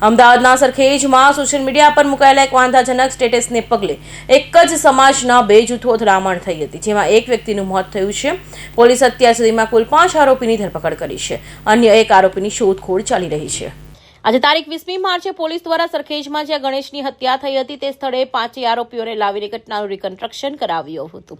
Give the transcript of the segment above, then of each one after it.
અમદાવાદના સરખેજમાં social media પર મુકાયેલા એક વાંધાજનક સ્ટેટસને પગલે એક જ સમાજના બે જૂથો અથડામણ થઈ હતી, જેમાં એક વ્યક્તિનું મોત થયું છે. પોલીસ અત્યાર સુધીમાં કુલ 5 આરોપીની ધરપકડ કરી છે. અન્ય એક આરોપીની શોધખોળ ચાલી રહી છે. આજે તારીખ 20મી માર્ચે પોલીસ દ્વારા સરખેજમાં જ્યાં ગણેશની હત્યા થઈ હતી તે સ્થળે 5 આરોપીઓને લાવીને ઘટનાનું રિકન્સ્ટ્રક્શન કરાવ્યું હતું.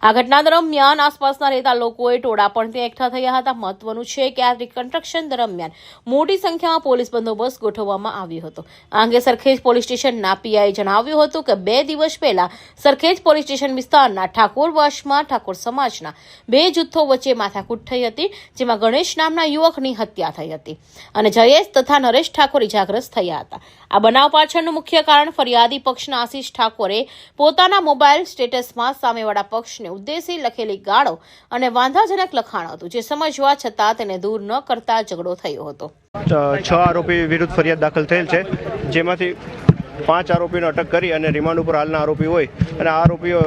આ ઘટના દરમિયાન આસપાસના રહેતા લોકોએ ટોળા પણ ત્યાં એકઠા થયા હતા. મહત્વનું છે કે આ રિકન્સ્ટ્રક્શન દરમિયાન મોટી સંખ્યામાં પોલીસ બંદોબસ્ત ગોઠવવામાં આવ્યો હતો. આ અંગે સરખેજ પોલીસ સ્ટેશનના પીઆઈએ જણાવ્યું હતું કે 2 દિવસ પહેલા સરખેજ પોલીસ સ્ટેશન વિસ્તારના ઠાકોરવાસમાં ઠાકોર સમાજના 2 જૂથો વચ્ચે માથાકૂટ થઈ હતી, જેમાં ગણેશ નામના યુવકની હત્યા થઈ હતી અને જયેશ તથા નરેશ ઠાકોર ઇજાગ્રસ્ત થયા હતા. આ બનાવ પાછળનું મુખ્ય કારણ ફરિયાદી પક્ષના આશિષ ઠાકોરે પોતાના મોબાઈલ સ્ટેટસમાં સામેવાળા પક્ષને ઉદ્દેશી લખેલી ગાળો અને વાંધાજનક લખાણ હતું, જે સમજવા છતાં તેને દૂર ન કરતા ઝઘડો થયો હતો. 6 આરોપી વિરુદ્ધ ફરિયાદ દાખલ થયેલ છે, જેમાંથી 5 આરોપીને અટક કરી અને રિમાન્ડ ઉપર હાલના આરોપી હોય અને આ આરોપીઓ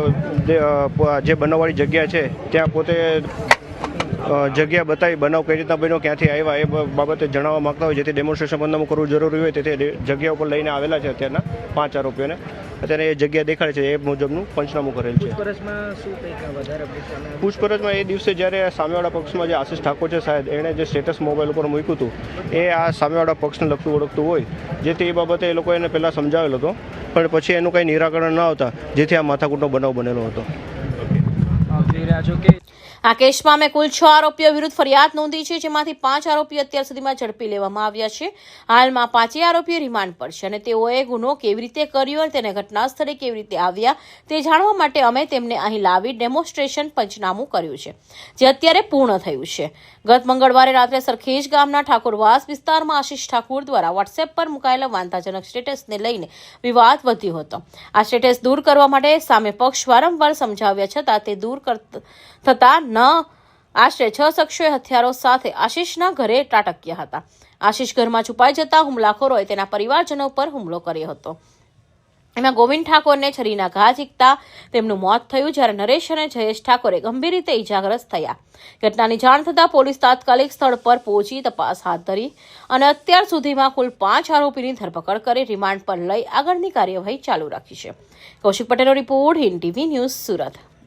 જે બનાવવાળી જગ્યા છે ત્યાં પોતે જગ્યા બતાવી બનાવ કઈ રીતના બન્યો, ક્યાંથી આવ્યા એ બાબતે જણાવવા માગતા હોય, જેથી ડેમોન્સ્ટ્રેશન પંચનામું કરવું જરૂરી હોય તેથી જગ્યા ઉપર લઈને આવેલા છે. અત્યારના 5 આરોપીઓને અત્યારે એ જગ્યા દેખાડે છે, એ મુજબનું પંચનામું કરેલ છે. પૂછપરછમાં એ દિવસે જ્યારે સામેવાળા પક્ષમાં જે આશિષ ઠાકોર છે સાહેબ, એણે જે સ્ટેટસ મોબાઈલ ઉપર મૂક્યું હતું એ આ સામેવાળા પક્ષને લગતું ઓળખતું હોય, જેથી એ બાબતે એ લોકો એને પહેલાં સમજાવેલો હતો, પણ પછી એનું કંઈ નિરાકરણ ન આવતા જેથી આ માથાકૂટનો બનાવ બનેલો હતો. આ કેસમાં અમે કુલ 6 આરોપીઓ વિરુદ્ધ ફરિયાદ નોંધી છે, જેમાંથી 5 આરોપીઓ અત્યાર સુધીમાં ઝડપી લેવામાં આવ્યા છે. હાલમાં 5 આરોપીઓ રિમાન્ડ પર છે અને તેઓએ ગુનો કેવી રીતે કર્યો અને તેને ઘટના સ્થળે કેવી રીતે આવ્યા તે જાણવા માટે અમે તેમને અહીં લાવી ડેમોન્સ્ટ્રેશન પંચનામું કર્યું છે, જે અત્યારે પૂર્ણ થયું છે. ગત મંગળવારે રાત્રે સરખેજ ગામના ઠાકોરવાસ વિસ્તારમાં આશિષ ઠાકોર દ્વારા વોટ્સએપ પર મુકાયેલા વાંધાજનક સ્ટેટસને લઈને વિવાદ વધ્યો હતો. આ સ્ટેટસ દૂર કરવા માટે સામે પક્ષ વારંવાર સમજાવ્યા છતાં તે દૂર થતા આશરે 6 શખ્સોએ હથિયારો સાથે આશિષના ઘરે ત્રાટક્યા હતા. આશિષ ઘરમાં છુપાઈ જતા હુમલાખોરોએ તેના પરિવારજનો પર હુમલો કર્યો હતો. એમાં ગોવિંદ ઠાકોરને છરીના ઘા ઝીકતા તેમનું મોત થયું, જ્યારે નરેશ અને જયેશ ઠાકોરે ગંભીર રીતે ઇજાગ્રસ્ત થયા. ઘટનાની જાણ થતાં પોલીસ તાત્કાલિક સ્થળ પર પહોંચી તપાસ હાથ ધરી અને અત્યાર સુધીમાં કુલ 5 આરોપીની ધરપકડ કરી રિમાન્ડ પર લઈ આગળની કાર્યવાહી ચાલુ રાખી છે. કૌશિક પટેલનો report, Hind TV news, Surat.